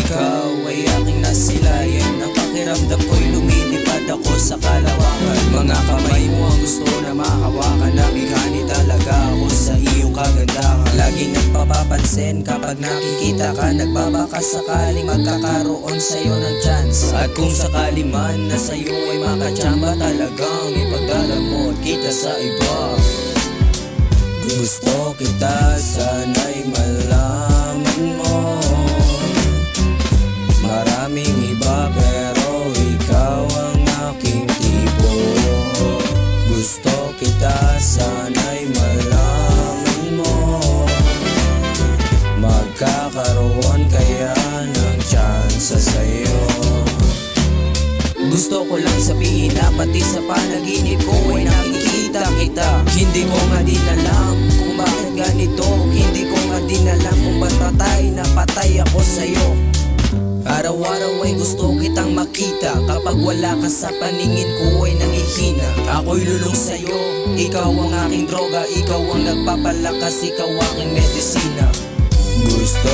ikaw ay aking nasilayan. Ang pakiramdam ko'y lumilipad ako sa kalawakan. Mga kamay mo ang gusto na mahawakan. Nabighani talaga ako sa iyong kagandahan. Laging nagpapapansin kapag nakikita ka. Nagbabaka sakaling magkakaroon sa'yo ng chance. At kung sakali man na sa'yo ay makachamba, talagang ipagdala mo at kita sa iba. Gusto kita, sana'y malaman mo. Maraming iba pero ikaw ang aking tipo. Gusto kita, sana'y malaman mo. Magkakaroon kaya ng tsansa sa'yo. Gusto ko lang sabihin na pati sa panaginip ko ay nakikita kita. Hindi ko nga din alam kung bakit ganito. Hindi ko nga din alam kung ba't patay na patay ako sa'yo. Araw-araw ay gusto kitang makita. Kapag wala ka sa paningin ko ay nangihina. Ako'y lulong sa'yo, ikaw ang aking droga. Ikaw ang nagpapalakas, ikaw aking medisina. Gusto